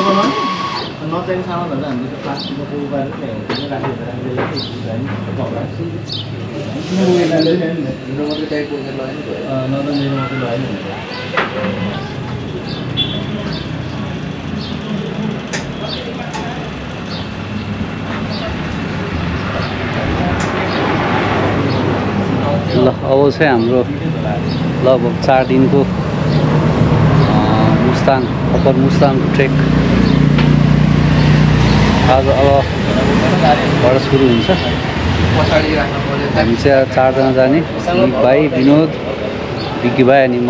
नचाहिने सामानहरू हामीले त्यो प्लास्टिकको त्यो गरेर मेरो मात्रै टाइप बोकेर लगायो नि नत्र मेरो मात्रै लगायो नि ल अब चाहिँ हाम्रो लगभग 4 दिनको मुस्ताङ अप्पर मुस्ताङ ट्रेक आज अबबाट सुरु हुन्छ। हामी चाहिँ 4 जना जाने, निक भाइ, विनोद, विकी भाइ अनि म।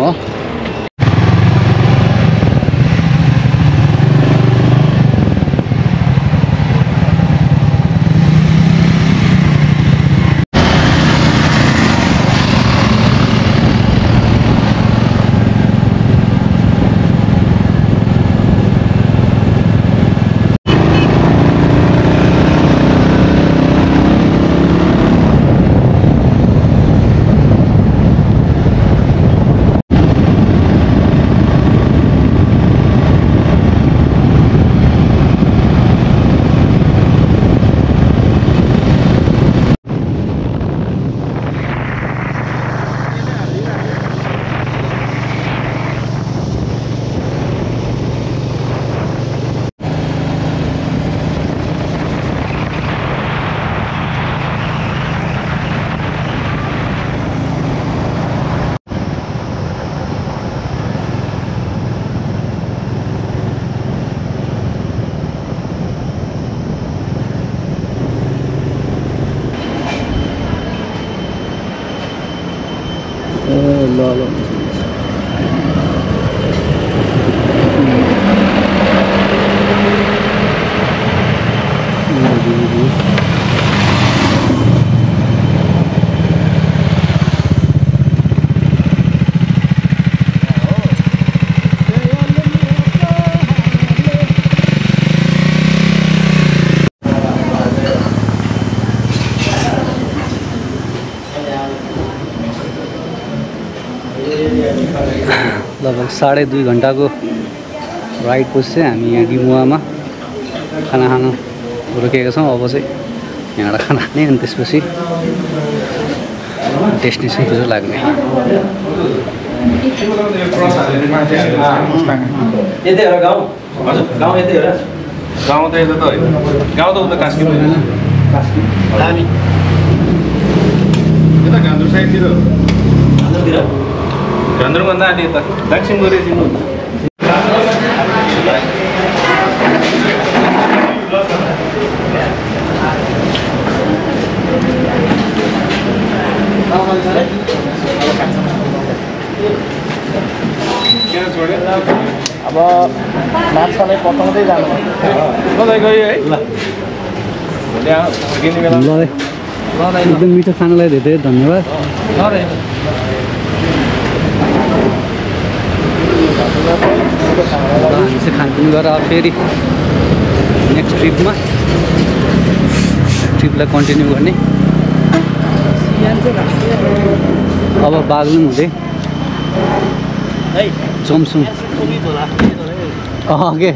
लगभग 2.5 घन्टाको राइडपछि चाहिँ हामी यहाँ डिमुवामा खाना खान रोकेका छौँ। अब चाहिँ यहाँबाट खाना खाने अनि त्यसपछि डेस्टिनेसनतिर लाग्ने। यतै हो गाउँ? हजुर गाउँ यतै हो र? गाउँ त यता त होइन, गाउँ त उता कास्की होइन, हामी यता घान्द्रुक साइडतिर, हाम्रोतिर घान्द्रुकभन्दा अलि यता दक्षिण गरे दिनु अब माछालाई पकाउँदै जानु गयो है। ल एकदम मिठो खानालाई धेरै धेरै धन्यवाद। हामी चाहिँ खानपिन गरेर फेरि नेक्स्ट ट्रिपलाई कन्टिन्यू गर्ने। अब बागलुङ हुँदै चम्सुङ के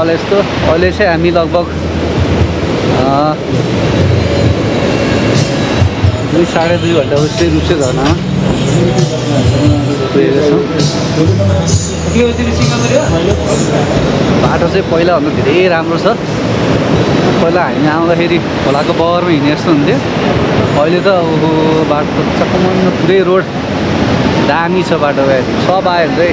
होला यस्तो। अहिले चाहिँ हामी लगभग 2-2.5 घन्टापछि रुप्से झरनामा पुगेका छौँ। बाटो चाहिँ पहिलाभन्दा धेरै राम्रो छ। पहिला हामी आउँदाखेरि खोलाको बगरमा हिँड्ने जस्तो हुन्थ्यो। अहिले त बाटो चकमन्न पुरै रोड दामी छ। बाटो सब आयो भने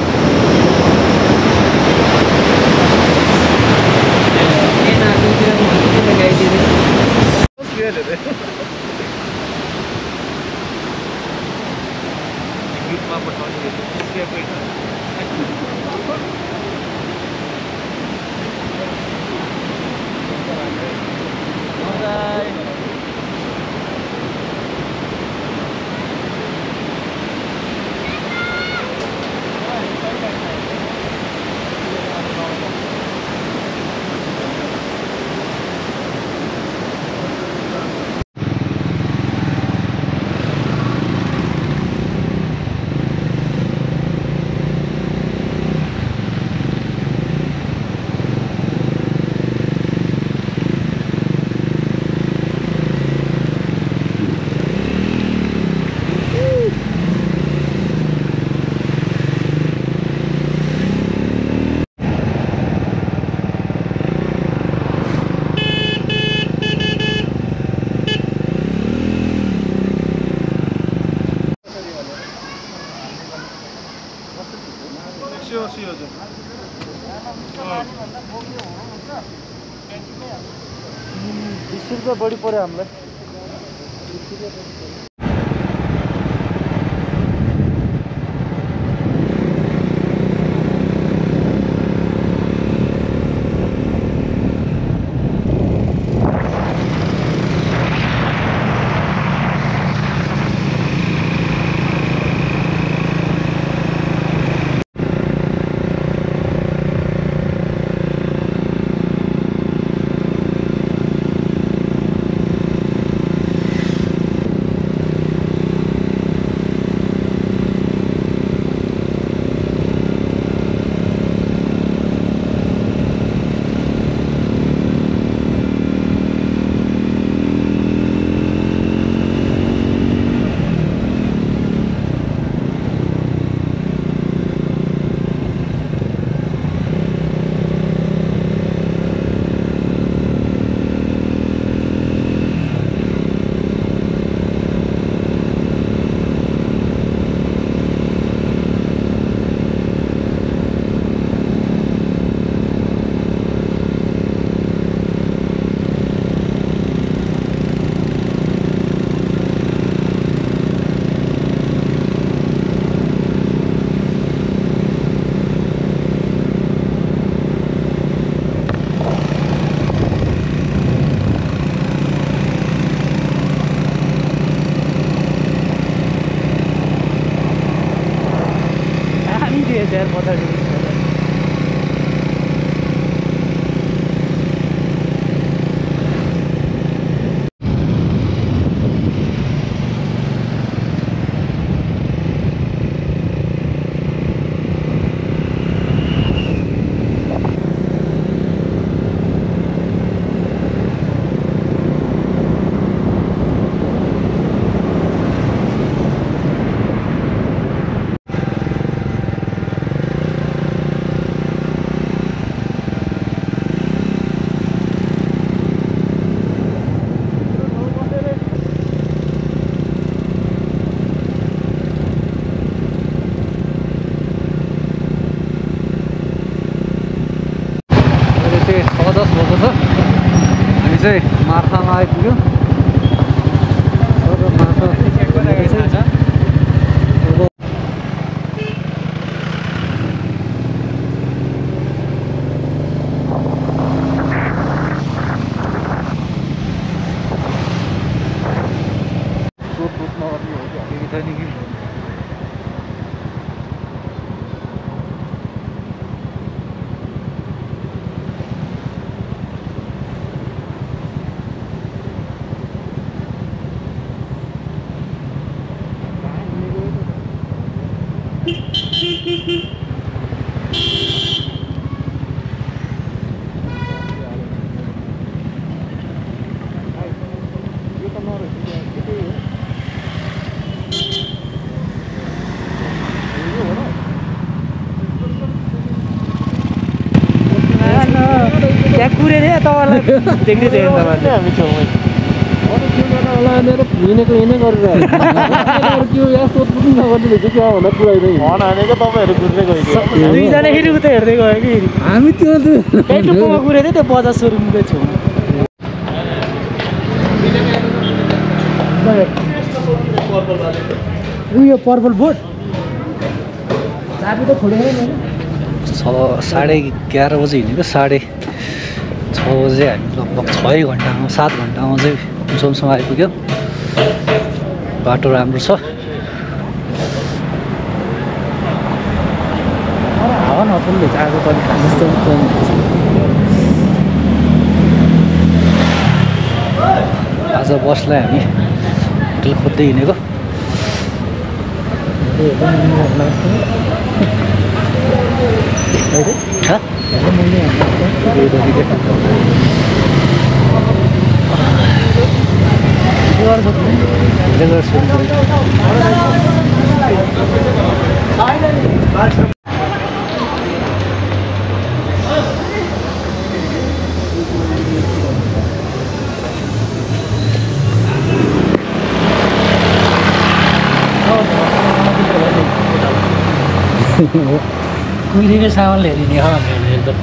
₹20 बढी पर्यो हामीलाई। माथामा आइपुग्यो। यहाँ कुरेर तपाईँलाई देख्दै थियो तपाईँले हामी छेउमै भन हानेको तपाईँहरू कुर्दै गयो दुईजना फेरि उता हेर्दै गयो कि हामी त्यो त्यही टुप्पोमा कुरेर त्यो बजार सोरुमकै छेउमा उयो पर्पल बोट चाबी त छोडेर 11:30 बजे हिँडेको 6:30 बजे हामी लगभग 6 घन्टामा 7 घन्टामा चाहिँ जोमसम्म आइपुग्यो बाटो राम्रो छ हावा नपुग्ने आगो पनि जस्तो आज बसलाई हामी होटल खोज्दै हिँडेको कुहिरेकै सामानले हेरिने हो एकदम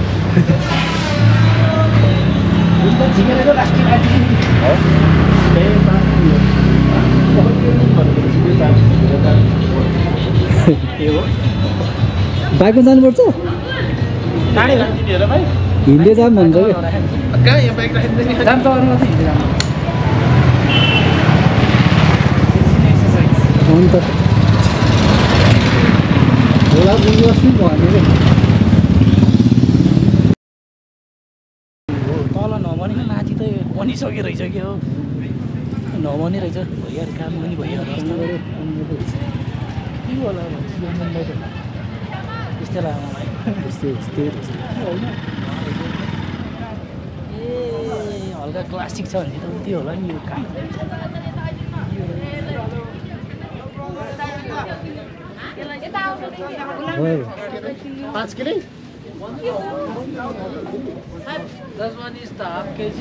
बाइकमा जानुपर्छ हिँड्दै जाऊँ भन्छ अन्त होला बुझ्नुहोस् नि भनेर तल नभनेको माथि त बनिसक्यो रहेछ कि हो नभने रहेछ भइहाल्यो काम पनि भइहाल्यो के होला त्यस्तै लाग्यो मलाई ए हल्का क्लासिक छ भने त त्यो होला नि यो काम 5 kilo 10 one is the half kg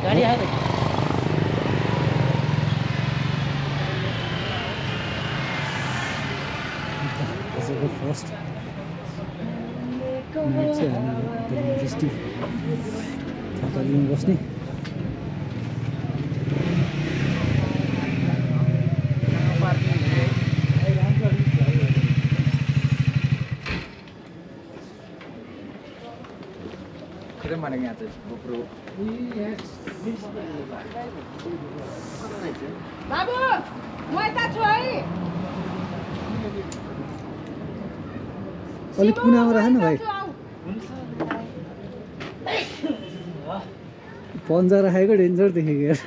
गाडी आएर फर्स्ट नाइट चाहिँ हामी जस्तै थकालिङ बस्ने बाबु म यता छु है अलिक कुनामा राख न भाइ पन्जा राखेको डेन्जर देखेको यार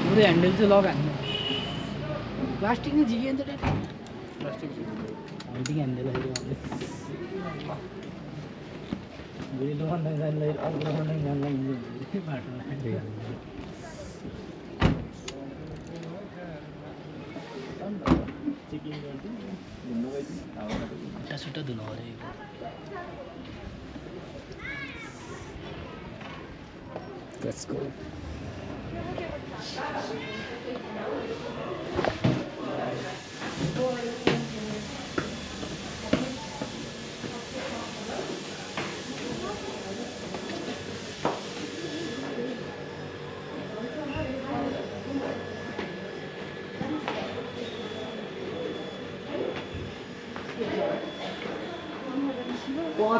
पुरै ह्यान्डल चाहिँ लगायो प्लास्टिक नै झिकिन्छ प्लास्टिक ह्यान्डल भोलि लगाउन जान्दै अब लगाउन जान्दैन बाटोमा खुट्टा सुट्टा धुनु अरे Let's go.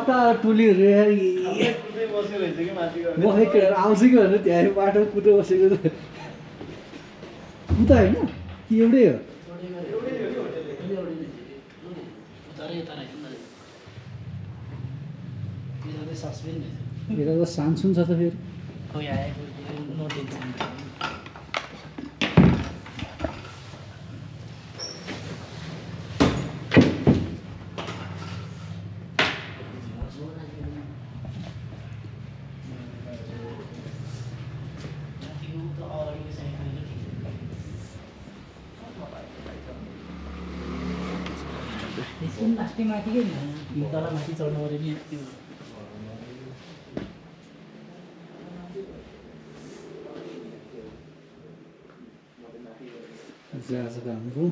कता टुलीहरू यार बसेको आउँछ कि भनेर त्यहाँ बाटो कुटो बसेको उता होइन कि एउटै हो सस्पेन्ड यता त सानसुन छ त फेरि कोही आएको नो टेन्सन लास्टै माथि के तल माथि चढ्नु पऱ्यो नि त्यो आजको हाम्रो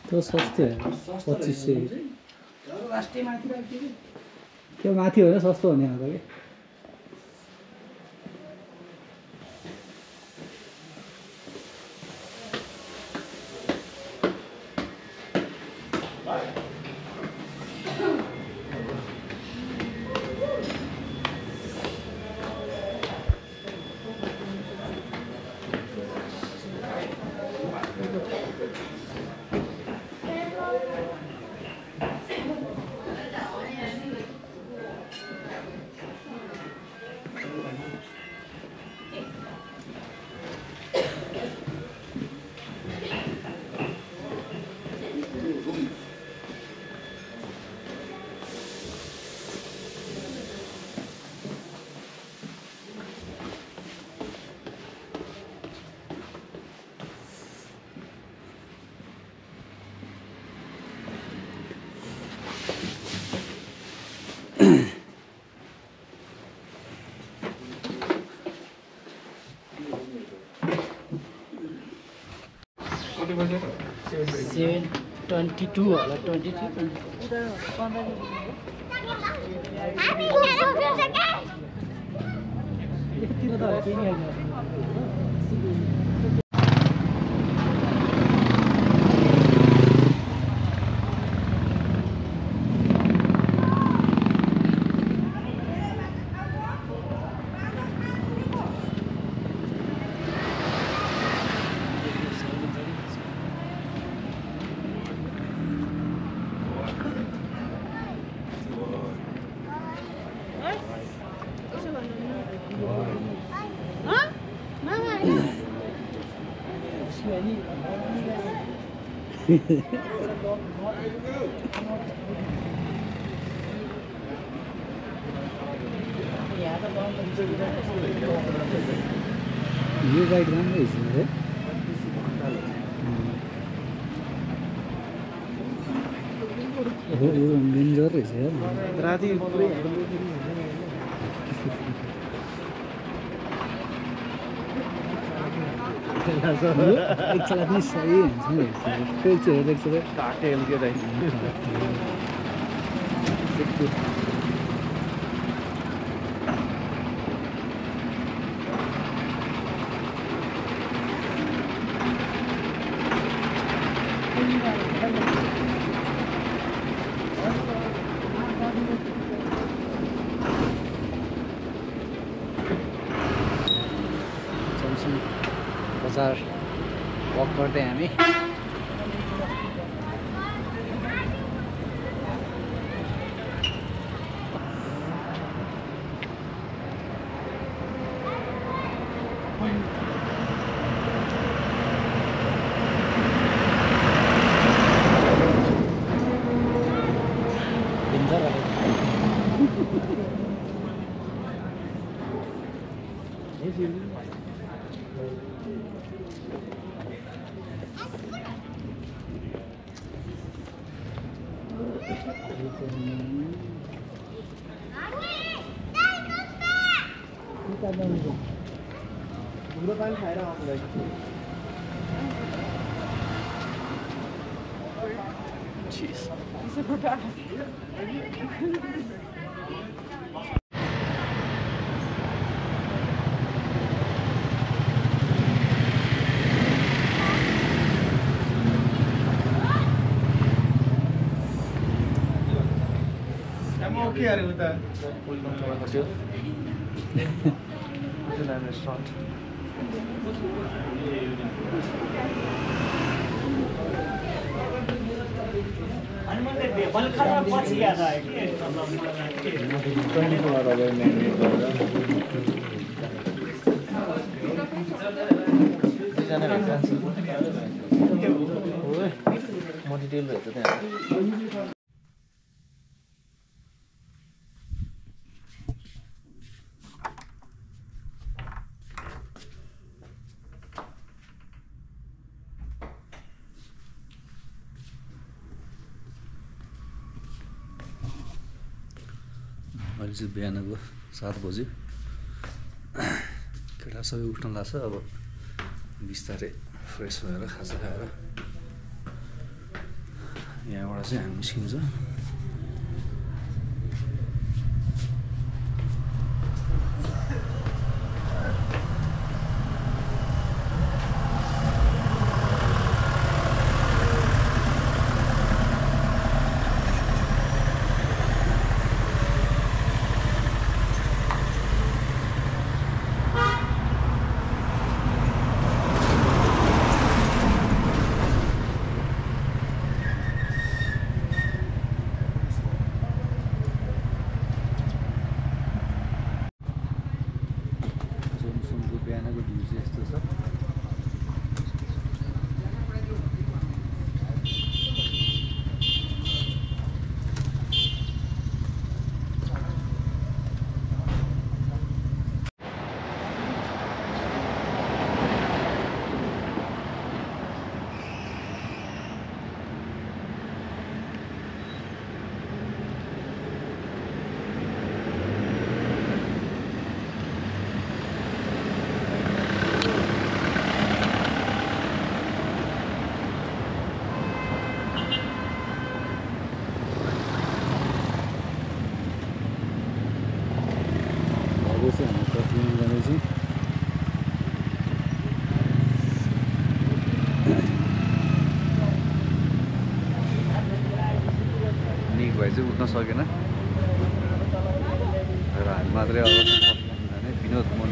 त्यो सस्तो हो 2500 लास्टै माथि राख्थ्यो त्यो माथि होइन सस्तो हो नि अब कि कति बजे 7:22 होला 23 यतितिर त केही नि आएन यो गाइड राम्रै रहेछ है यो डेन्जर रहेछ यार राति पुरै एकचोटि पनि सही हुन्छ नि एकचोटि एकचोटि काटे के दाइ बजार वक गर्दै हामी पुरो पानी खाएर आउँदै ओके अरे उता Julian restaurant. म डिटेल रहेछ त्यहाँ अहिले चाहिँ बिहानको 7 बज्यो केटा सबै उठ्न लाग्छ अब बिस्तारै फ्रेस भएर खाजा खाएर यहाँबाट चाहिँ हामी निस्किन्छ बिहानको भ्यू चाहिँ यस्तो छ निक भाइ चाहिँ उठ्न सकेन र हामी मात्रै अब विनोद मन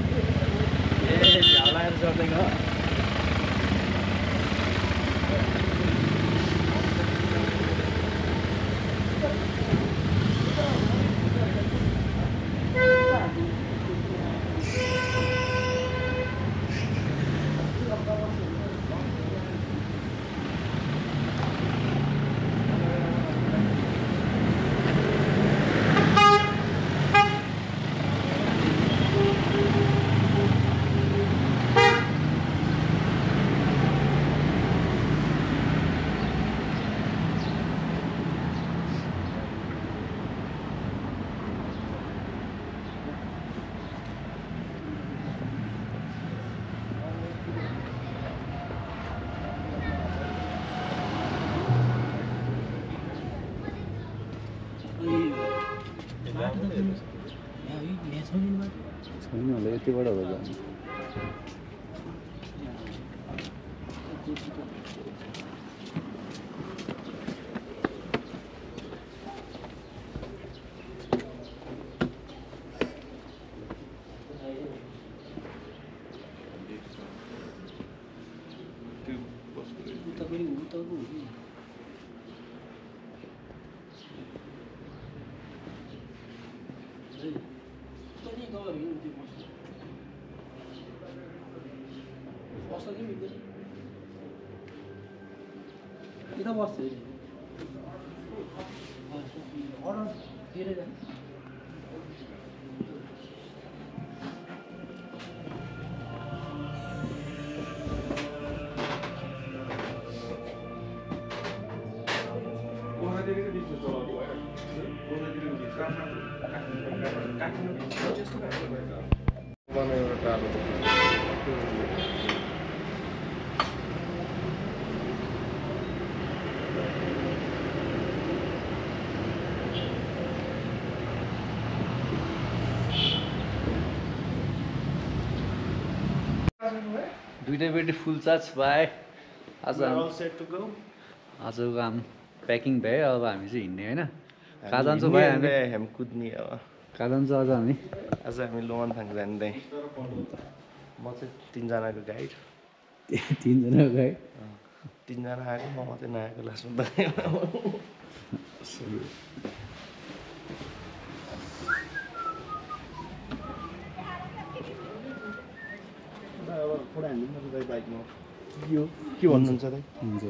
छैन होला यतिबाट हो जानु kita bos ini. Orang kiri kan. दुईटा बेटी फुल चार्ज पाए आज आजको काम प्याकिङ भयो अब हामी चाहिँ हिँड्ने होइन कहाँ जान्छौँ भाइ हामी हामी कुद्ने अब कहाँ जान्छ आज हामी? आज हामी लोमानथाङ जाँदै म चाहिँ 3 जनाको गाइड 3 जनाको गाइड 3 जना आएको म मात्रै नआएको लास्टमा त अब पुरा हान्नु म त बाइकमा के भन्नुहुन्छ त हुन्छ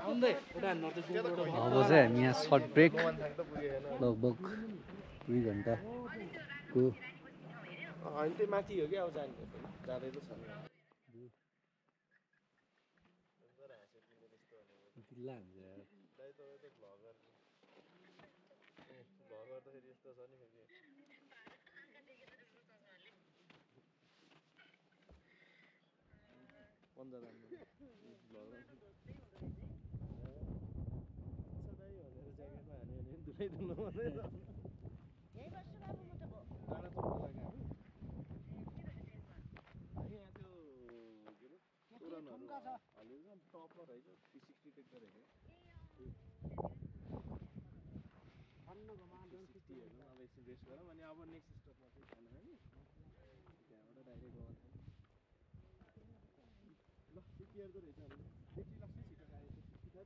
अब चाहिँ हामी यहाँ सर्ट ब्रेक लगभग 2 घन्टाको होइन त्यो माथि हो कि अब जाँदै त छ नि जिल्ला हुन्छ यार भ्लगर त फेरि यस्तो छ नि फेरि पन्जा राम्रो सधैँ भनेर ज्याकेटमा हाल्यो भने धुलै धुनु मात्रै त यही बस्छु बाबु म त डाँडा चौकमा लाग्यो हामी यहाँ त्यो के अरे तोरणहरू हालेको टपमा रहेछ 360 देख्दो रहेछ एकछिन रेस्ट गरौँ अनि अब नेक्स्ट स्टपमा चाहिँ खाना है नि त्यहाँबाट डाइरेक्ट गयो ल के केयरको रहेछ अब एकछिन लाग्छ छिटो खायो छिटो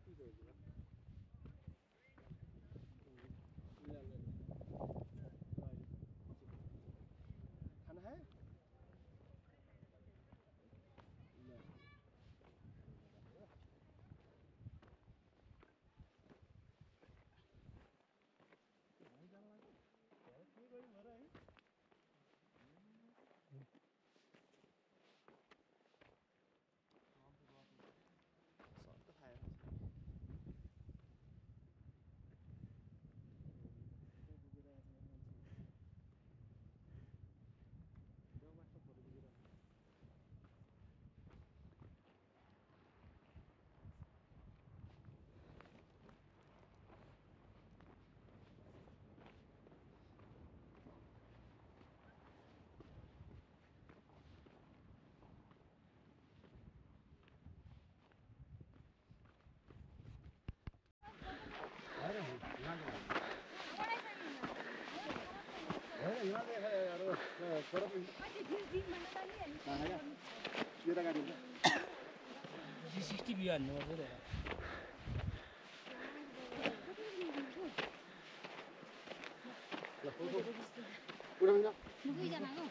पिरो हुन्छ खाना खायो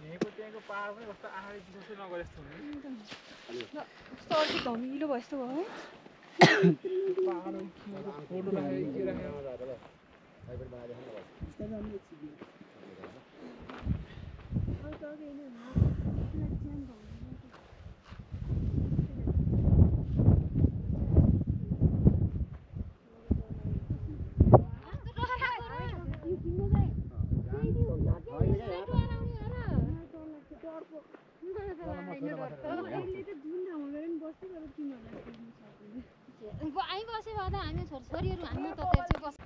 यहीँको त्यहाँको पहाड पनि कस्तो आहारी जस्तो नगरे जस्तो सर्दी धमिलो भयो जस्तो भयो पहाड फोटो राखेको के राखेको आइबस्यो भने हामी छोरीहरू हामी त त्यसै बस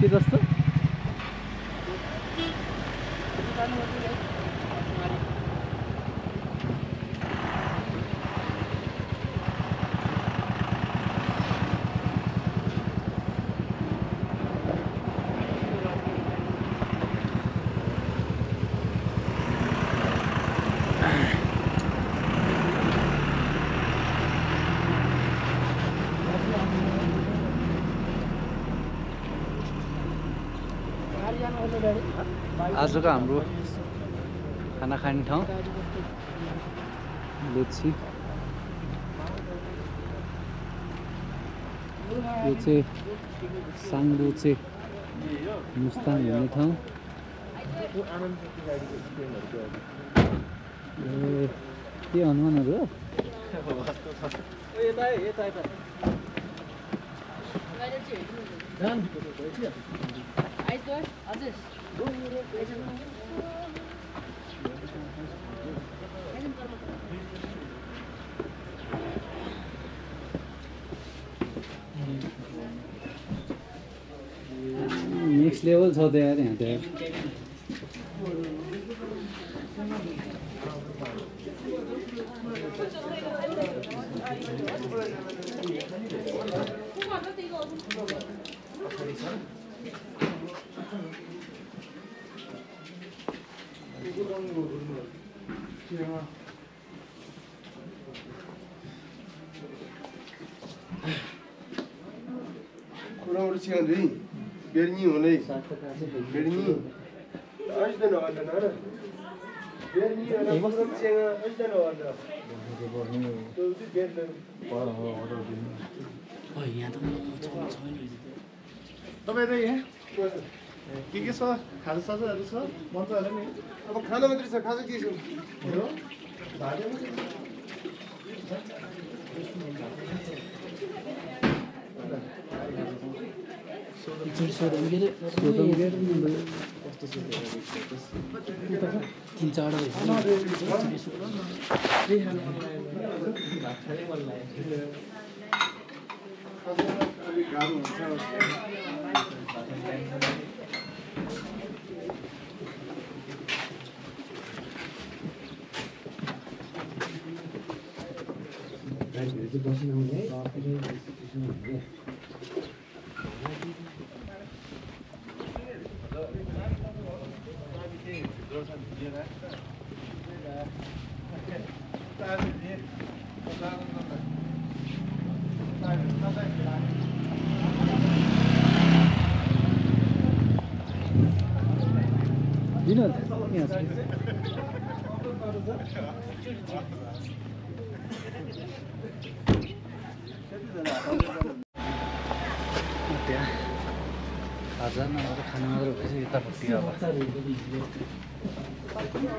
के जस्तो आजको हाम्रो खाना खाने ठाउँ लुच्ची यो चाहिँ साङलुचे मुस्ताङ भन्ने ठाउँ के हनुमानहरू हो नेक्स्ट लेभल छ त यार यहाँ त Kurang urusan ni, berni oleh, berni, aja dah ada nara, berni ada kurang urusan aja dah ada. Tu berni. Oh यहाँ त छैन रहेछ तपाईँ त यहाँ के छ खाजा साजाहरू छ भन्छ होला नि अब खाना मात्रै छ खाजा के छ सोधौँ के अरे तिन चारवटा खाजा नभएर खाना मात्र भएपछि यतापट्टि अब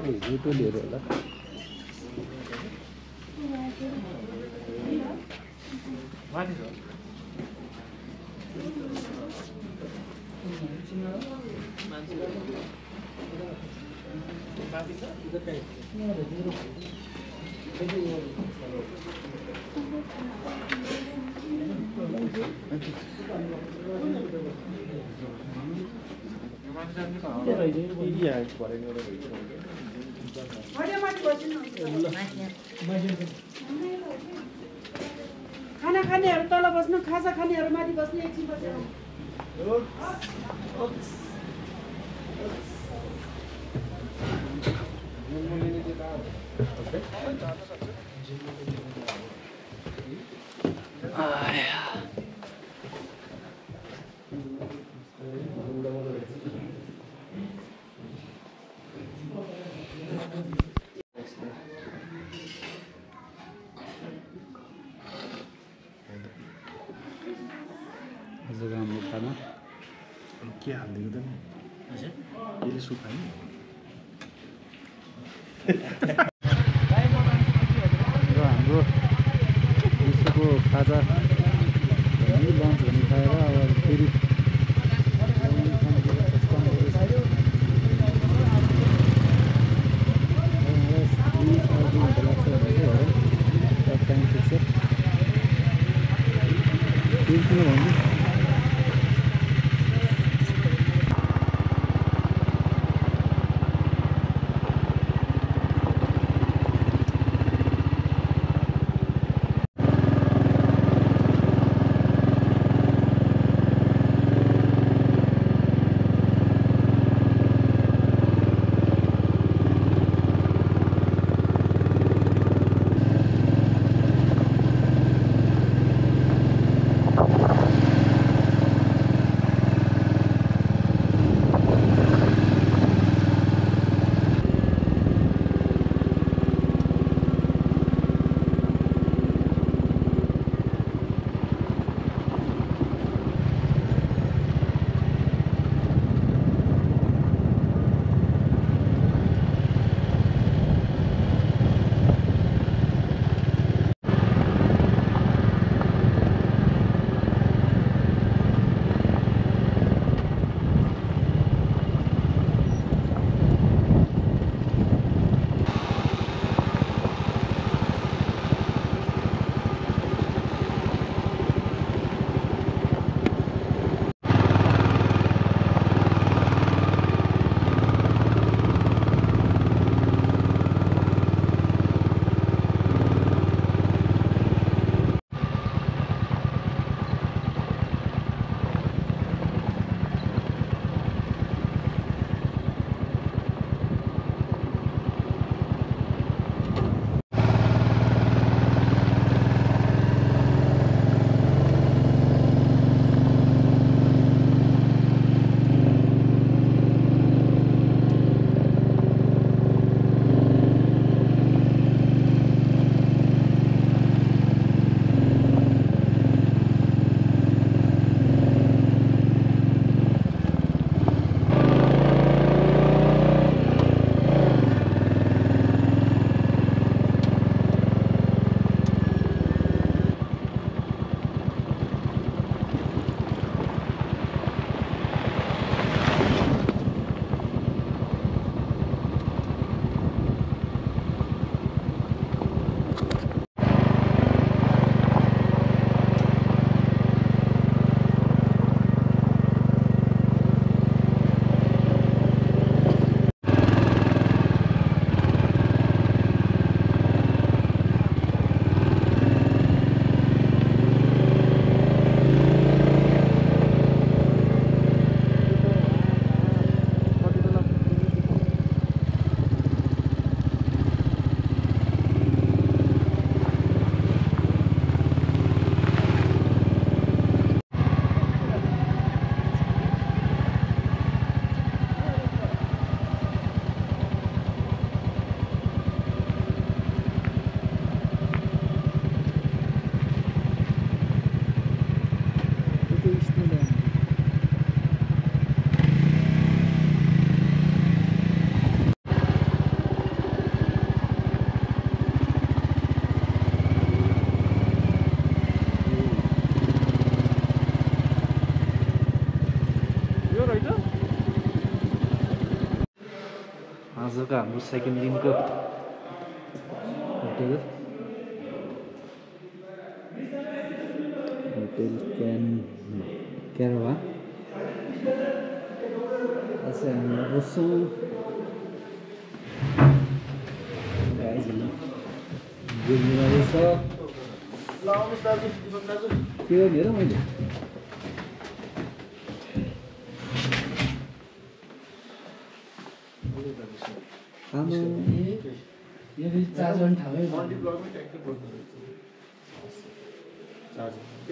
हिजो टोलीहरू होला खाना खानेहरू तल बस्नु खाजा खानेहरू माथि बस्नु एकछिन बसेर आजको हाम्रो खाना के हालिदिएको त नि यसले सुकायो र हाम्रो विश्वको खाजा लन्च भन्ने खाएर अब फेरि टाइम फिक्स भन्नु आजको हाम्रो सेकेन्ड दिनको होटल क्याराभान आज हामी बस्छौँ बुझ्नु के गर्ने र मैले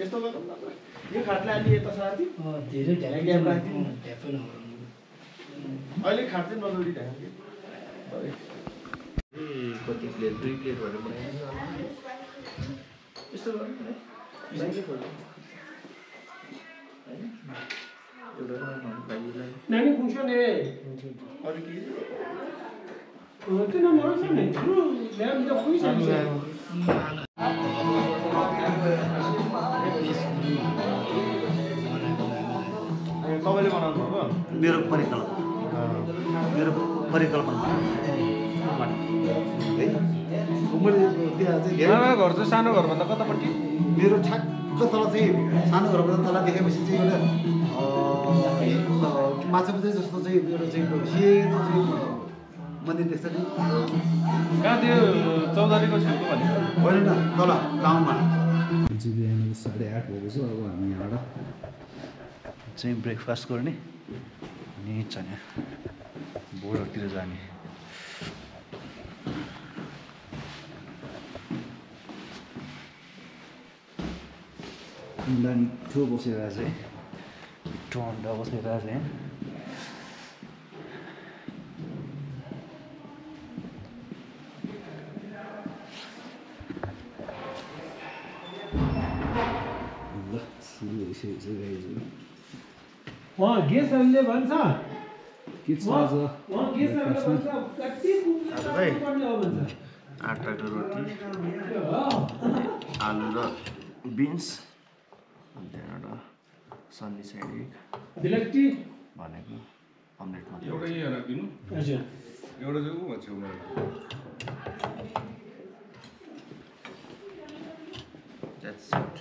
यस्तो गरौँ न यो खाटले अलि यता साथी धेरै अहिले खाट चाहिँ नजोडी ढाक्छ कति प्लेट 2 प्लेट भनेर बनाइन्छ यस्तो गरौँ है ब्याङ्कै खोल्नु नानी खुसी ने अरू के त्यो नम्बर छ नि ल्याम त खुसी तपाईँले बनाउनु भएको मेरो परिकल्पना घर चाहिँ सानो घरभन्दा कतापट्टि मेरो ठ्याक्क तल चाहिँ सानो घरभन्दा तल देखेपछि चाहिँ एउटा माछा बजार जस्तो चाहिँ एउटा चाहिँ सेतो चाहिँ मन्दिर देख्छ नि कहाँ त्यो चौधरीको छेउको भनेको होइन न तल गाउँमा बिहान 8:30 भएको छ अब हामी यहाँबाट चाहिँ ब्रेकफास्ट गर्ने अनि चाहिँ बोर्डरतिर जाने अन्डा मिठो बसेर चाहिँ मिठो अन्डा बसेर चाहिँ ल सुरु भइसकेको छ गाइजहरू गेस्टहरूले भन्छ के छ आज आटाको रोटी आलु र बिन्स त्यहाँबाट सन्नी साइड डिलेक्टी भनेको अमलेट मात्रै एउटा यही राखिदिनु हजुर एउटा चाहिँ ऊ छेउमा द्याट्स इट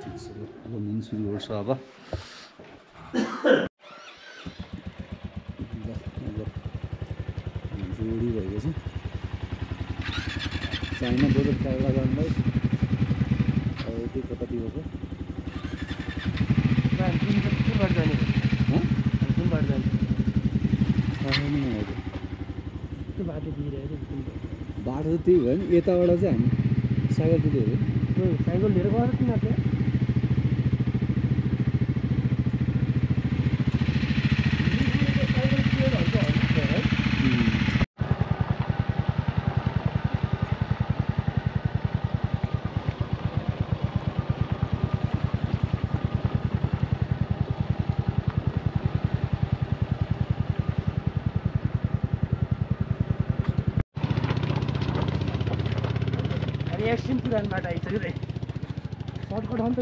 ठिक छ ल मेन सुरु गर्छ अब जोडी भएको छ चाइना बोर्डर टाढा जाँदै अब त्यो कताति भएको बाटो त त्यही भयो नि यताबाट चाहिँ हामी साइकल लिएर साइकल लिएर गएर किन त्यहाँ एकछिन पुरानबाट आइसक्यो रे सर्टकट अन्त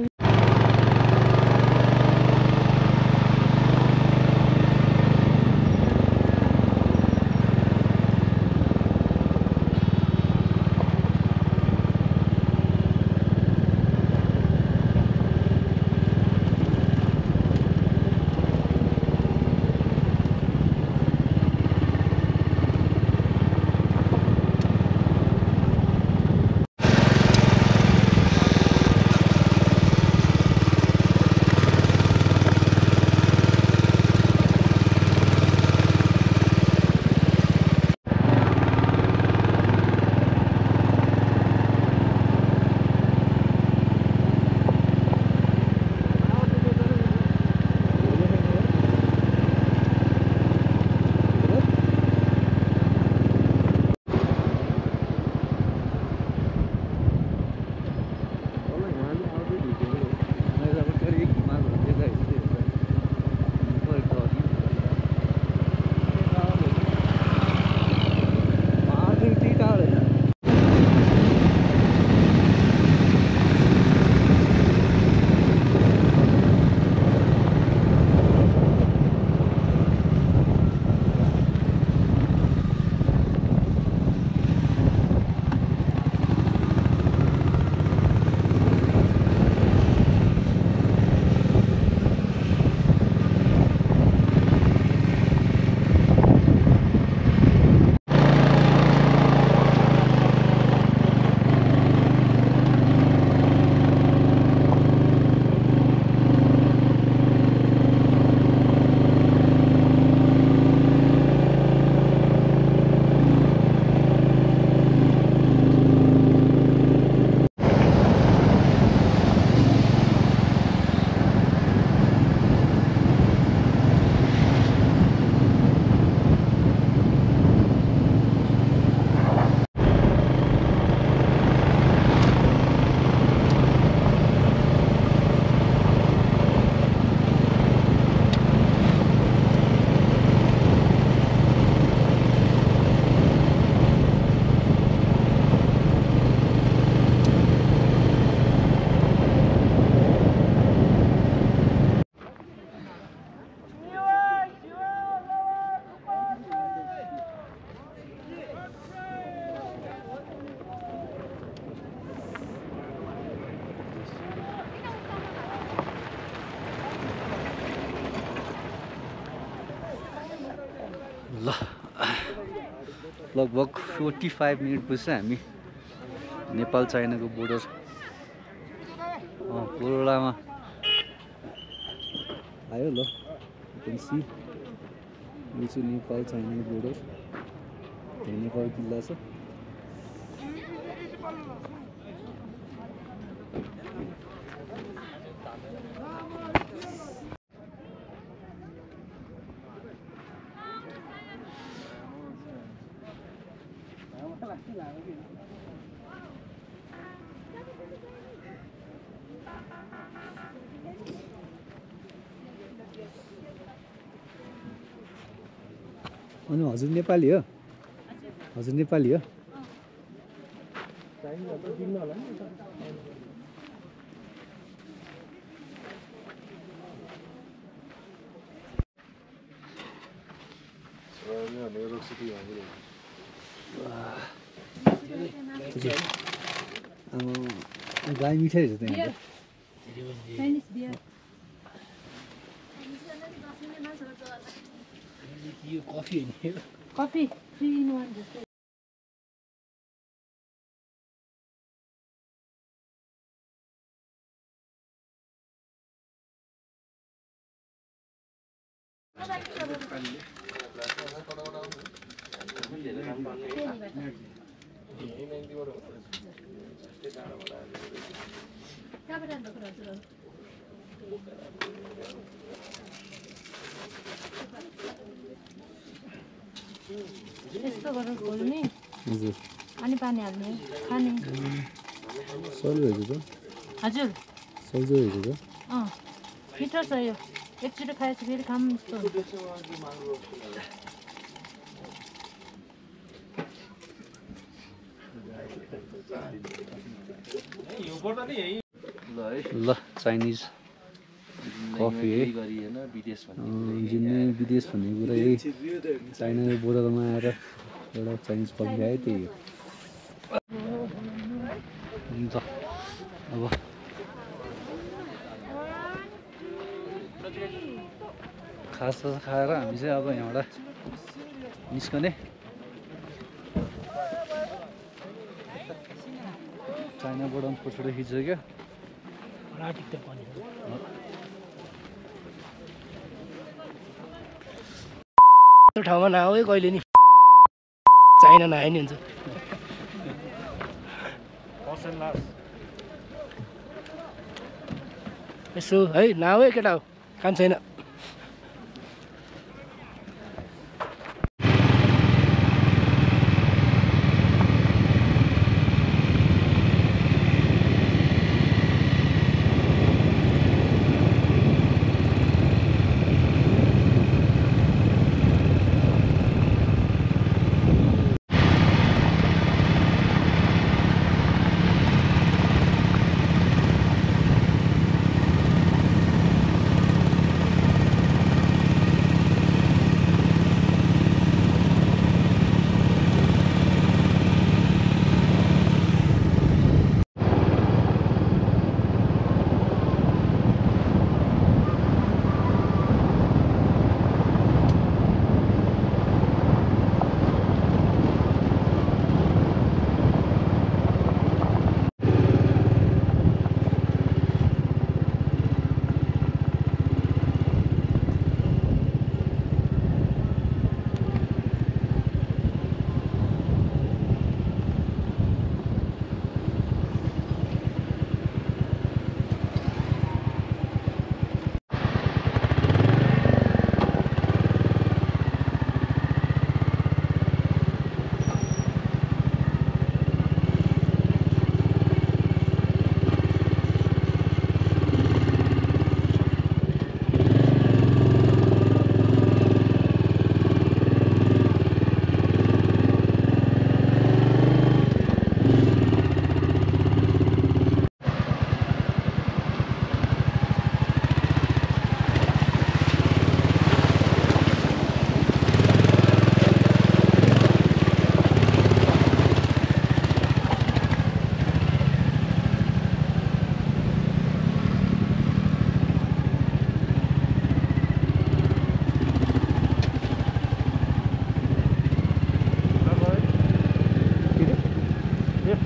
ल लगभग 45 मिनटपछि हामी नेपाल चाइनाको बोर्डर कोरोलामा आयो। ल यु क्यान सी यो चाहिँ नेपाल चाइना बोर्डर, नेपाल किल्ला छ। अनि हजुर नेपाली हो? हजुर नेपाली हो? गाई मिठाई रहेछ त्यहाँ। यो कफी होइन, कफी 3 in 1 जस्तै। यस्तो गरेर खोल्ने हजुर अनि पानी हाल्ने खाने। सल्लो हेर्छु त, हजुर सल्लो हेर्छु त। मिठो छ यो, एकचोटि खाएपछि फेरि खाऊँ जस्तो। ल चाइनिज कफी है, जिन्ने विदेश भन्ने कुरा यही चाइनाको बोर्डरमा आएर एउटा चाइनिज कफी आयो, त्यही हो। हुन्छ अब खाजा खाएर हामी चाहिँ अब यहाँबाट निस्कने। चाइना बोर्डरमा फोटो खिचिसक्यो। त्यो ठाउँमा नआऊ है कहिले नि, चाइना नआए नि हुन्छ। यसो है नआऊ है केटा हो, काम छैन।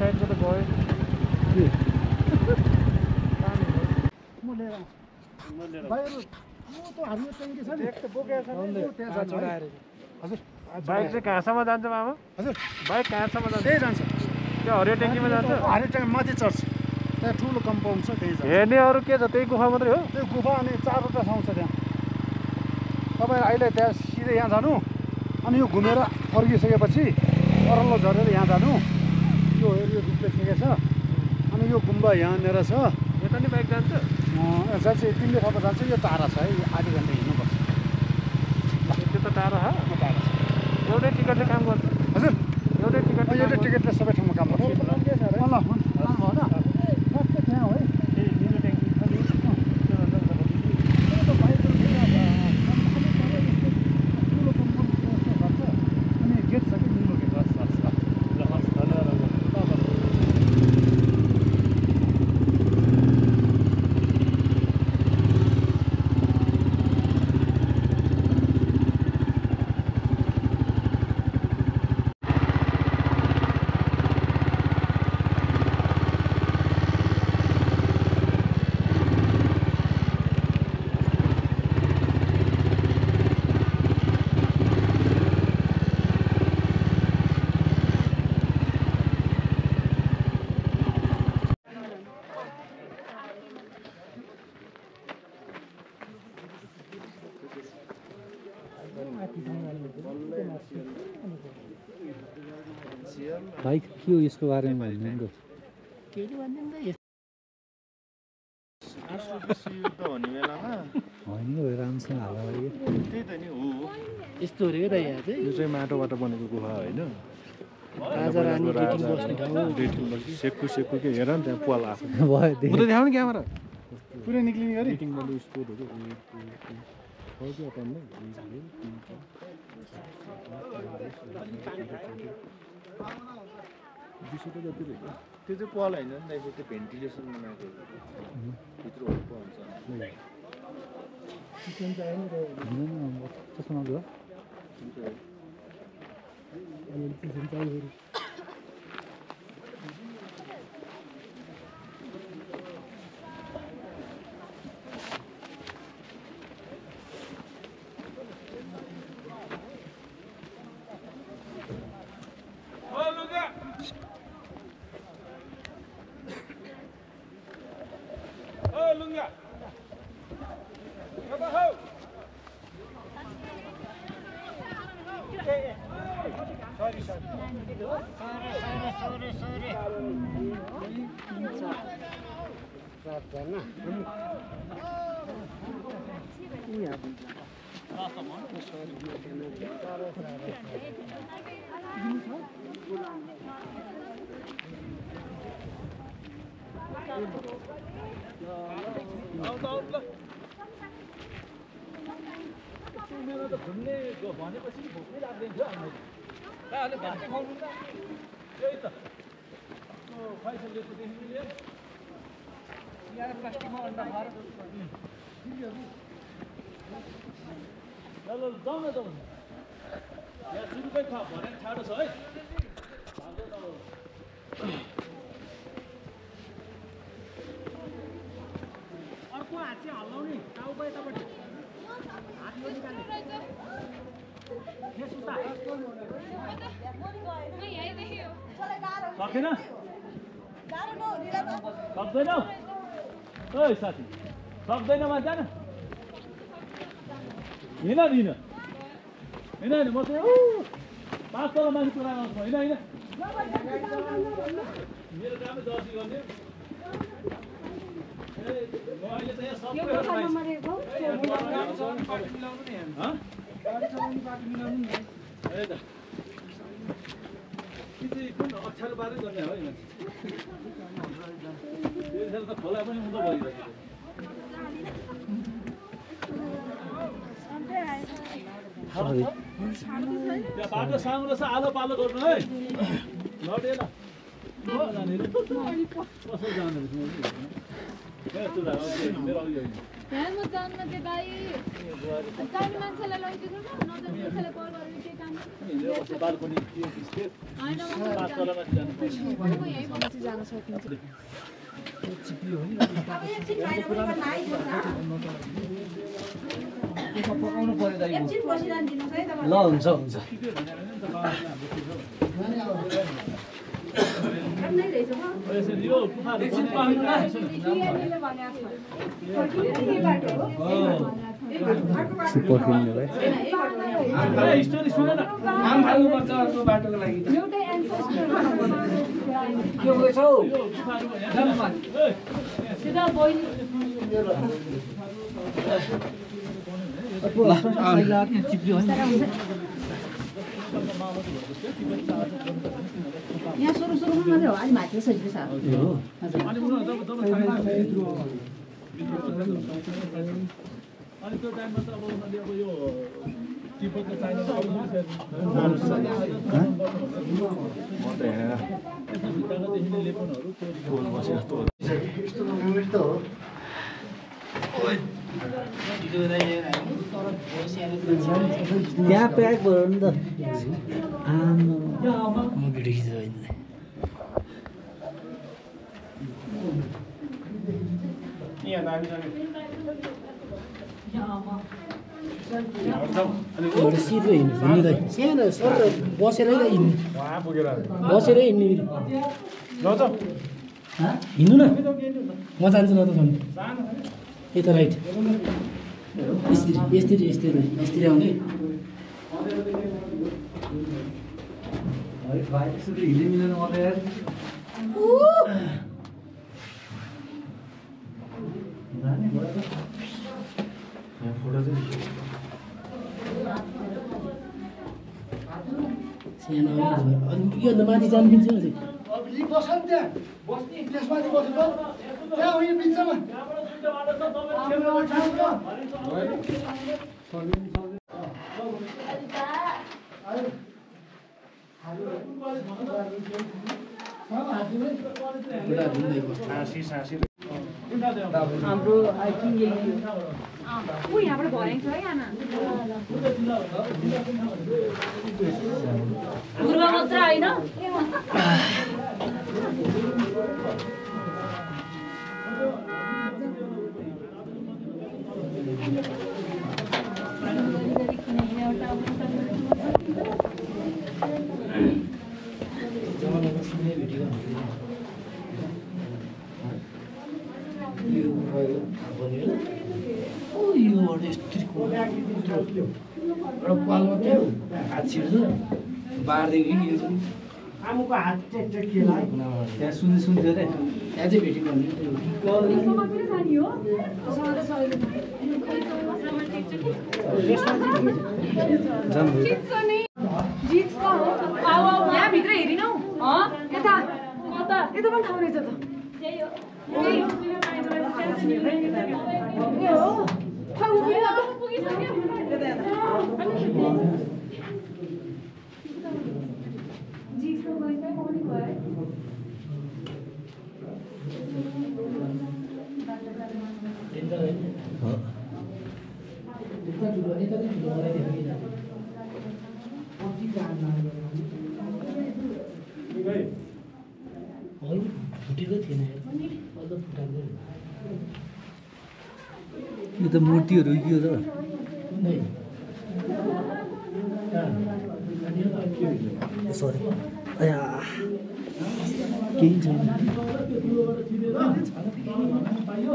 साइडको त गयो बाइक चाहिँ कहाँसम्म जान्छ मामा हजुर बाइक कहाँसम्म जान्छ त्यही जान्छ त्यो हरियो ट्याङ्कीमा जान्छ हरियो ट्याङ्की माथि चढ्छ त्यहाँ ठुलो कम्पाउन्ड छ त्यही जान्छ हेर्ने अरू के छ त्यही गुफा मात्रै हो त्यो गुफा अनि 4वटा ठाउँ छ त्यहाँ तपाईँ अहिले त्यहाँ सिधै यहाँ जानु अनि यो घुमेर फर्किसकेपछि परल्लो झरेर यहाँ जानु यो रूपले ठिकै छ अनि यो गुम्बा यहाँनिर छ यता नि बाइक जान्छ जान्छ 3 ठाउँमा जान्छ यो टाढा छ है आधी घन्टा हिँड्नुपर्छ त्यो त टाढा हो टाढा छ एउटै टिकटले काम गर्छ हजुर एउटै टिकटले एउटा टिकटले सबै ठाउँमा काम गर्छ ल त्यहाँ हो है गेट छ कि निलो गेट भाइ के हो यसको बारेमा भन्नु नि होइन राम्रोसँग हाल्दा त्यही त नि हो यस्तो हो रे त यहाँ चाहिँ यो चाहिँ माटोबाट बनेको गुफा होइन राजा रानी डेटिङ बस्ने ठाउँ सेक्कु सेक्कु के हेर नि त्यहाँ पाल आएको भयो उता देखाउनु क्यामेरा पुरै निक्लिने गरी डेटिङ बलु स्पोर्टहरू त्यो चाहिँ पाल होइन नि त त्यो भेन्टिलेसन बनाएको भित्र हुन्छ त्यसमा गयो भनेपछि भोकै लाग्दैन थियो हामीले भातै खुवाउनु त त्यही त फैसलले त देखि मिल्यो यहाँ प्लास्टिकमा अन्डा खाएर ल जाउँ न जाउँ यहाँ 100 रुपियाँ खा भने ठाडो छ है अर्को हात चाहिँ हल्लाउने टाउको यतापट्टि हात यो निकाल्ने सक्दैन सक्दैन ओइ साथी सक्दैन मा जान हिँड हिँड होइन होइन म चाहिँ 5 तल माथि कुरा गर्छु होइन होइन मेरो कामै दर्जी गर्ने म अहिले त यहाँ सबै कुन अप्ठ्यारो पारै गर्ने हो मान्छे त खोला पनि उँधो भइरहेको त्यहाँ बाटो सानो रहेछ आलो पालो गर्नु है लडेन कसरी जाँदैछ मेरो यहाँ म जान्न त्यो दाइ जाने मान्छेलाई लैदिनु न नजाने मान्छेलाई कल गरेर केही काम बालकोनी त्यो स्टेप होइन पाँच तलमाथि जानु पर्छ म यहीँ बसी जान सकिन्छ पकाउनु पर्यो दाइ एकछिन बसिरहनु दिनुहोस् है ल हुन्छ हुन्छ यसरी यो कुखाहरू बनाइदिनु पर्खिनु भाइ स्टोरी सुन न आम फाल्नुपर्छ अर्को बाटोको लागि एउटै एन्सेस्टर के हो छौ सिधा बहिनी यहाँ सुरुमा मात्रै हो अलि माथि सजिलो छ अनि त्यो टाइममा त अब उनीहरूले अब यो तिब्बतको चाइनाको भित्रकादेखि लेपनहरू त्यहाँ प्याक भयो नि त सिधै हिँड्नु सानो सर बसेरै त हिँड्ने बसेरै हिँड्ने हिँड्नु न म जान्छु न त छन् यता राइट यस्तरी आउने हिँड्ने मिलेन मलाई यार सानो योभन्दा माथि जानु दिन्छ बस्छन् त्यहाँ बस्ने त्यसमाथि बस्नु त्यहाँ उयो बिचमा हाम्रो हाइकिङ ऊ यहाँबाट भरेको छ है आमा पूर्व मात्र होइन हात छिर्छ बारदेखि आमुको हात टेक केला त्यहाँ सुन्थ्यो रे त्यहाँ चाहिँ भेट्यो भने यहाँभित्र हेरिनौ यता यता पनि ठाउँ रहेछ त फुटेको थिएन फुटाएको यो त मूर्तिहरू के हो त सरी केही छैन यो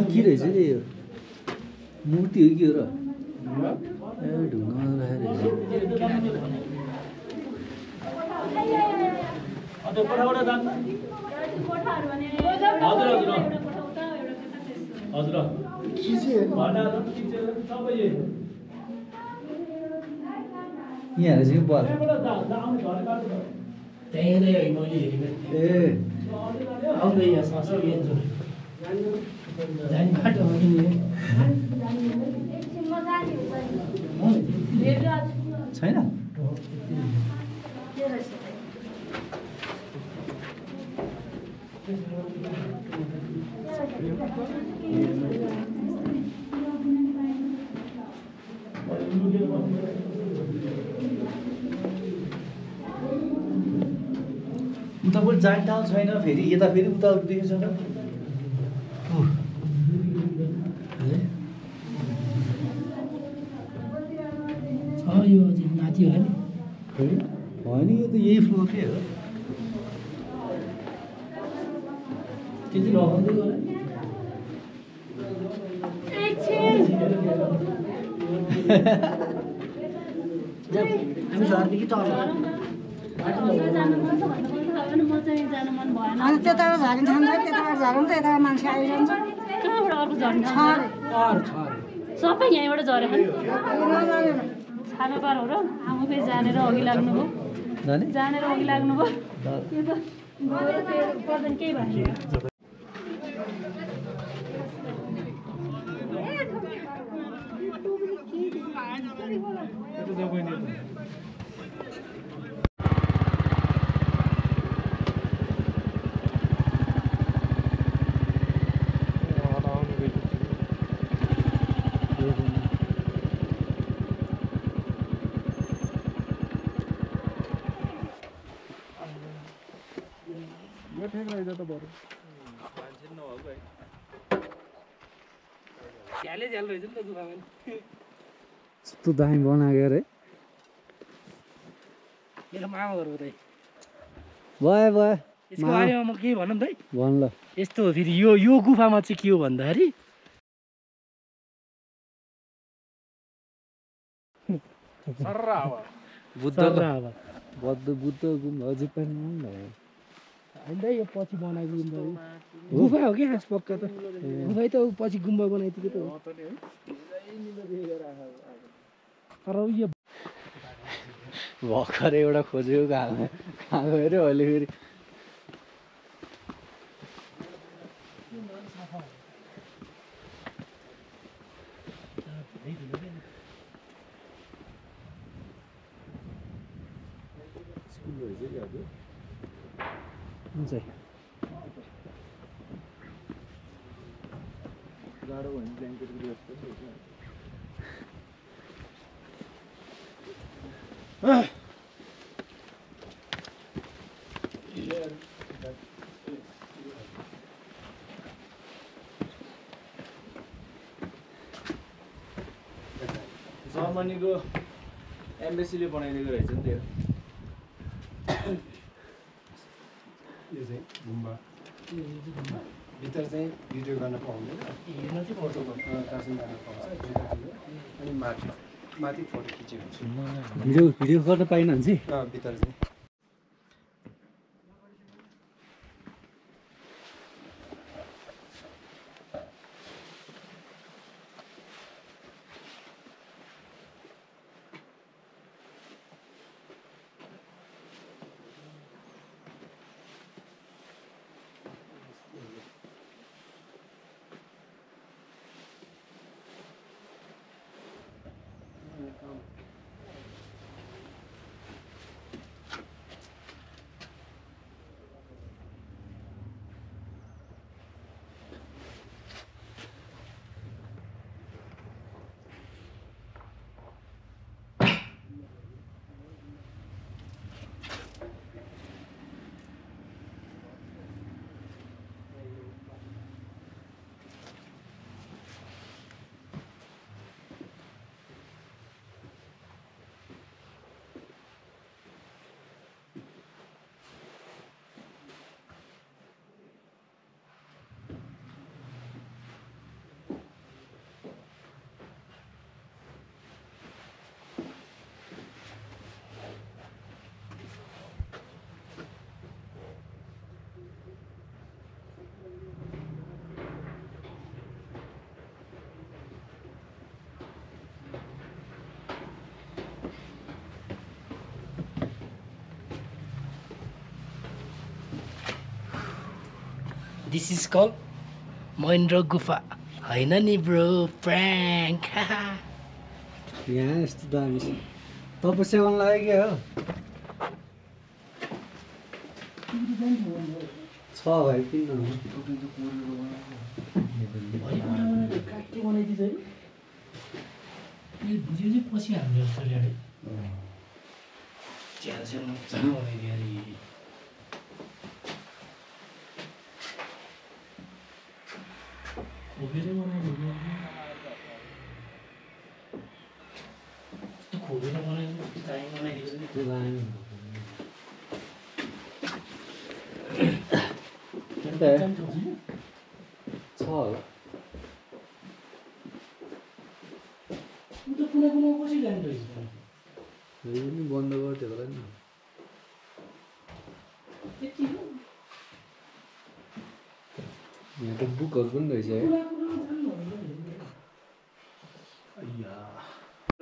के रहेछ नि यो मूर्ति हो के हो र ए ढुङ्गा राखेर कोठाबाट जान्छ हजुर हजुर सबै यहाँ चाहिँ बल त्यहीँ नै मैले हेरेको ए आउँदै यहाँ सस्तो हेर्छु जाने बाटो छैन उतापट्टि जान्टाल छैन फेरि यता फेरि उता देखेछ र यो अझै माथि होला नि होइन यो त यही फ्लोरकै हो त्यति लगाउँदै होला हामी झर्ने कि तल अनि त्यताबाट झरिन्छ त्यताबाट झरौँ त यताबाट मान्छे आइरहन्छ कहाँबाट अर्को झर्ने सबै यहीँबाट झरे छानो पार हो र आमा फेरि जानेर अघि लाग्नुभयो जानेर अघि लाग्नुभयो त्यो त गएर त्यो पर्दैन केही भएन यस्तो दामी बनाएको अरे मेरो मामा घरको त भयो भयो यसको बारेमा म के भनौँ त भन ल यस्तो हो फेरि यो गुफामा चाहिँ के हो भन्दाखेरि बुद्ध गुम्बा अझै पनि होइन यो पछि बनाएको गुम्बा गुफा हो क्या पक्का त गुफै त पछि गुम्बा बनाइदिएको त हो तर यो भर्खर एउटा खोजेको कहाँ गयो अहिले फेरि गाह्रो भयो भने ब्ल्याङ्केटको व्यवस्था जर्मनीको एम्बेसीले बनाइदिएको रहेछ नि त्यो यो चाहिँ गुम्बा भित्र चाहिँ भिडियो गर्न पाउँदैन हेर्न चाहिँ फोटो कासिम गर्न पाउँछ अनि माथि फोटो खिचेको छु भिडियो गर्न पाइन भने चाहिँ भित्र चाहिँ दिस इज कल महेन्द्र गुफा होइन नि ब्रो प्र्याङ्क यहाँ यस्तो दामी छ तपस्या गर्नु लाग्यो क्या हो छ भाइ किन काटे बनाइदिन्छ है यो भिडियो चाहिँ पछि हामीले जस्तो ल्याडे च्याल च्याल मजाले बनाइदियो अरे खोपेर बनाइदियो खोपेर बनाइदियो दाइ बनाइदियो त्यो लाने छ होला कुना कुना कसरी जाने रहेछ यो पनि बन्द गर्थ्यो होला नि यहाँ त बुकहरू पनि रहेछ है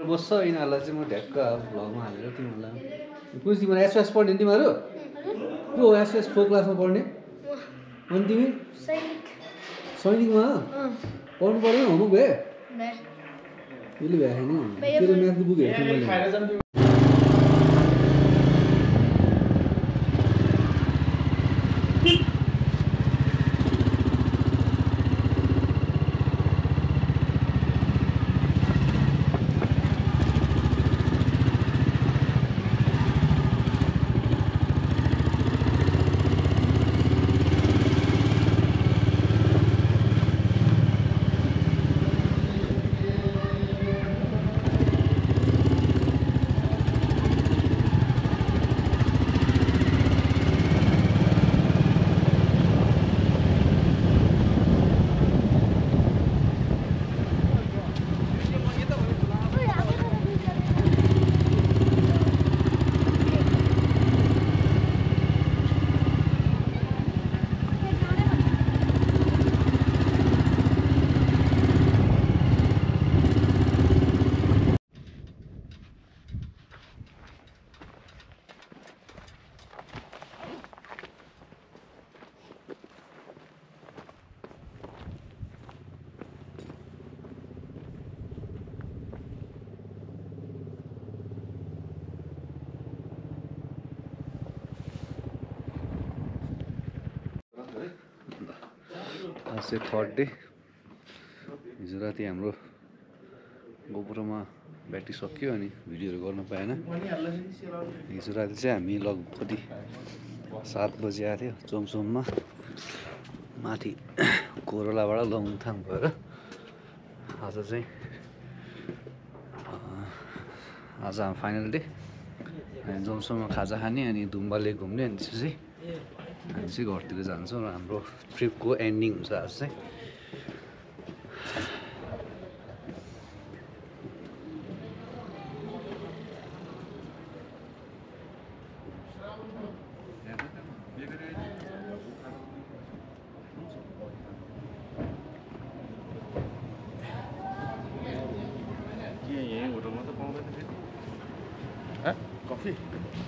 बस्छ यिनीहरूलाई चाहिँ म ढ्याक्क भ्लगमा हालेर तिमीहरूलाई कुन तिमीहरू एसएस पढ्ने तिमीहरू को एसएस 4 क्लासमा पढ्ने अनि तिमी सैनिकमा पढ्नु पऱ्यो होमवर्क भए यसले भ्याए नि तेरो म्याथको बुक हेर्नु आज चाहिँ थर्ड डे हिजो राति हाम्रो गोप्रोमा ब्याट्री सक्यो अनि भिडियोहरू गर्न पाएन हिजो राति चाहिँ हामी लगभग कति 7 बजी आएको थियो चोमसोममा माथि कोरोलाबाट लङथाङ भएर आज चाहिँ आज हाम्रो फाइनल डे हामी जोमसोममा खाजा खाने अनि दुम्बा लेक घुम्ने अनि त्यसपछि हामी चाहिँ घरतिर जान्छौँ र हाम्रो ट्रिपको एन्डिङ हुन्छ आज चाहिँ कफी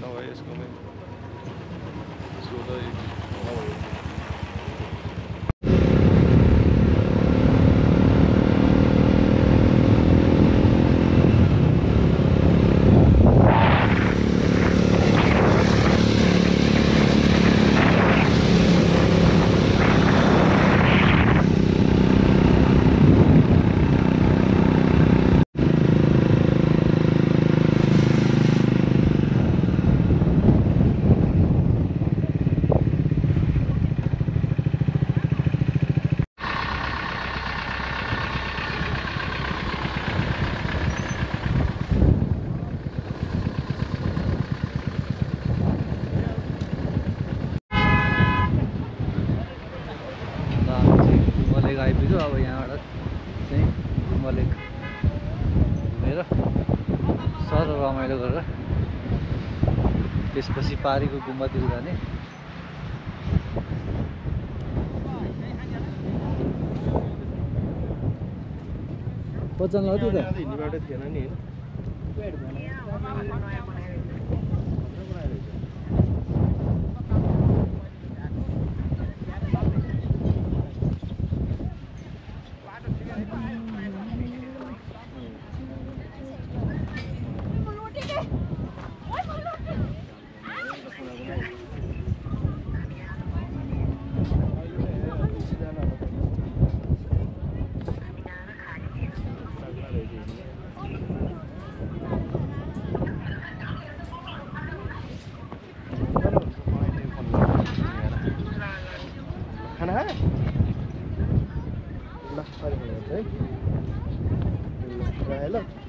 नभए यसकोमै सोधा आइपुग्यो अब यहाँबाट चाहिँ गुम्बा लेक घुमेर सर रमाइलो गरेर त्यसपछि पारीको गुम्बातिर जाने पचान लाग्यो त हिँड्ने बाटो थिएन नि है ल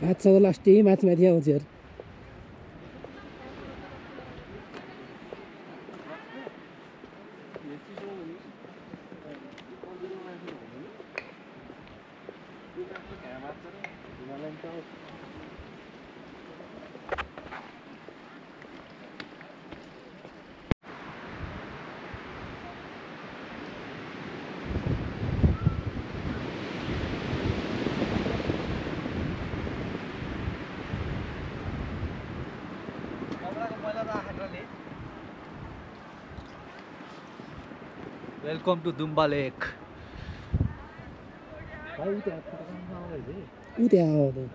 हातसँग लास्टै माथि माथि आउँछ यार वेलकम टु दुम्बा लेक ऊ त्यहाँ आउँदैन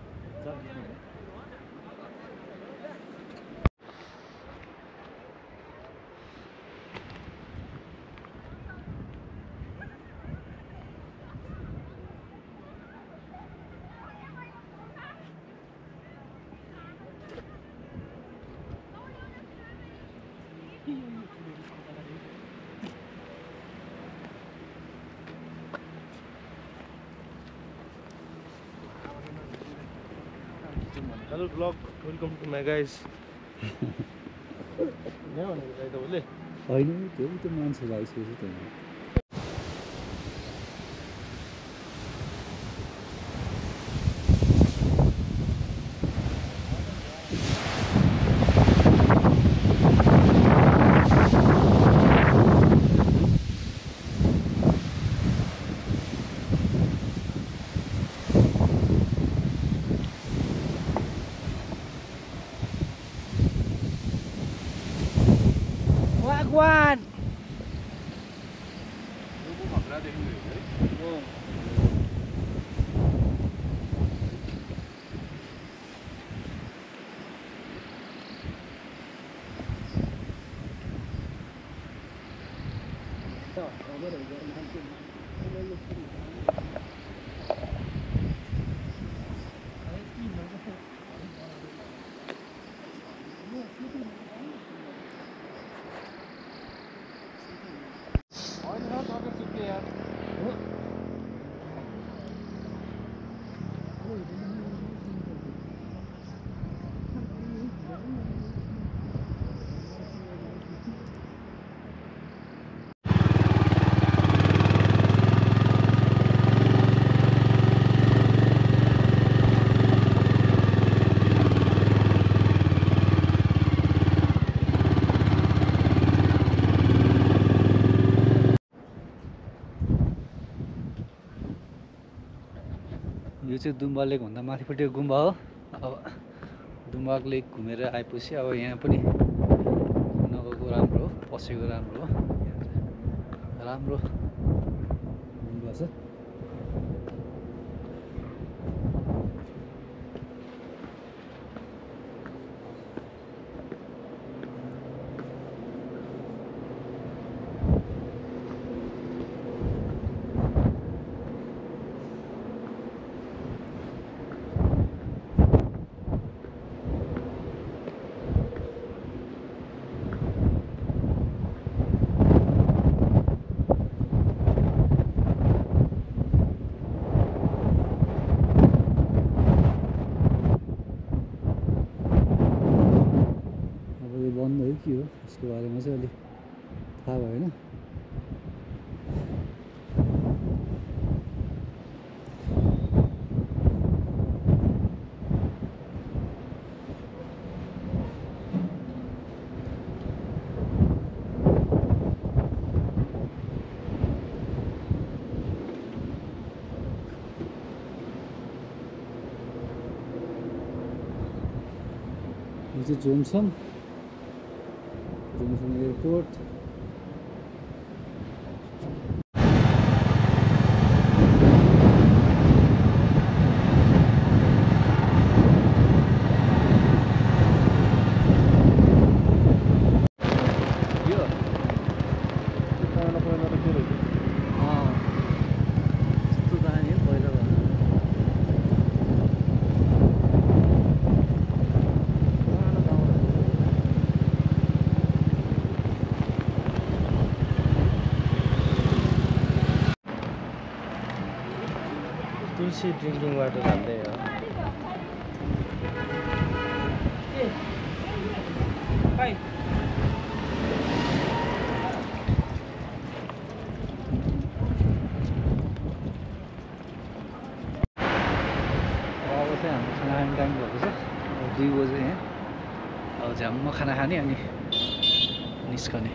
Hello vlog, welcome to my guys. होइन त्यो मान्छे आइसकेको छ Wagwan! यो चाहिँ दुम्बा लेक भन्दा माथिपट्टिको गुम्बा हो अब दुम्बा लेक घुमेर आएपछि अब यहाँ पनि नगएको राम्रो हो पसेको राम्रो हो राम्रो गुम्बा छ त्यसको बारेमा चाहिँ अलिक थाहा भएन। यो चाहिँ जोन्सन एयरपोर्ट। तुलसी ड्रिङ्किङ वाटर हाल्दै हो। अब चाहिँ हाम्रो खाना खाने टाइम भएको छ 2 बजे यहाँ। अब झ्याम्म खाना खाने अनि निस्कने।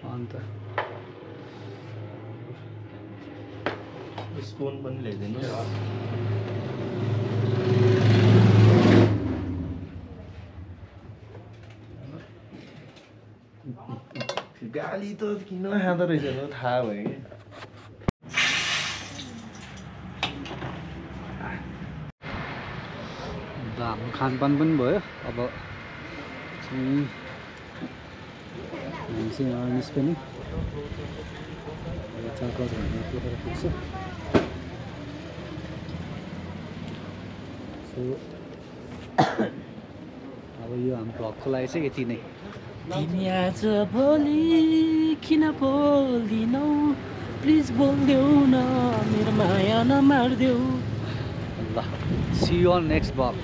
अन्त स्पुन पनि ल्याइदिनु। गाली त किन खाँदो रहेछ थाहा भयो कि। हाम्रो खानपान पनि भयो। अब चाहिँ हामी चाहिँ यहाँ निस्कने 4-5 घन्टा पुगेर पुग्छ। सो अब यो हाम्रो भ्लगको लागि चाहिँ यति नै। तिमी आज भोलि किन बोल्दिनौ, प्लिज बोल्देऊ न, मेरो माया नमार्देऊ। ल see you on next vlog.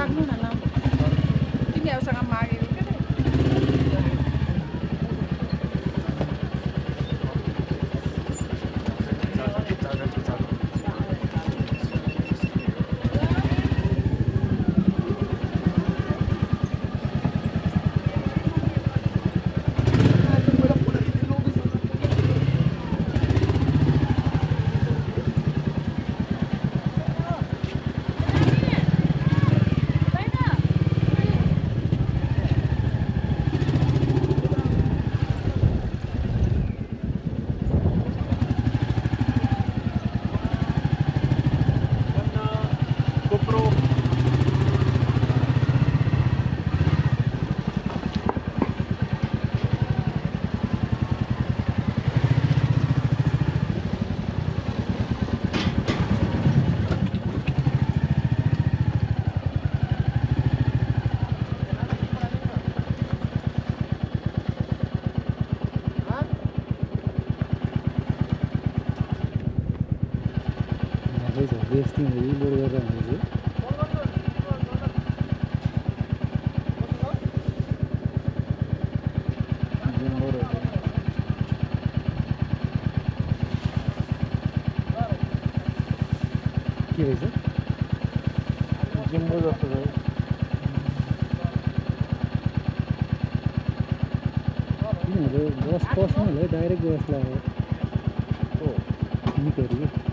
माग्नु न ल तिमीहरूसँग मागेको के बेस्टिङ लोड गरेर हुँदैछ के रहेछ जिम्बो जस्तो छ किनभने बस पस्नु होला डाइरेक्ट बस लाग्यो हो निकै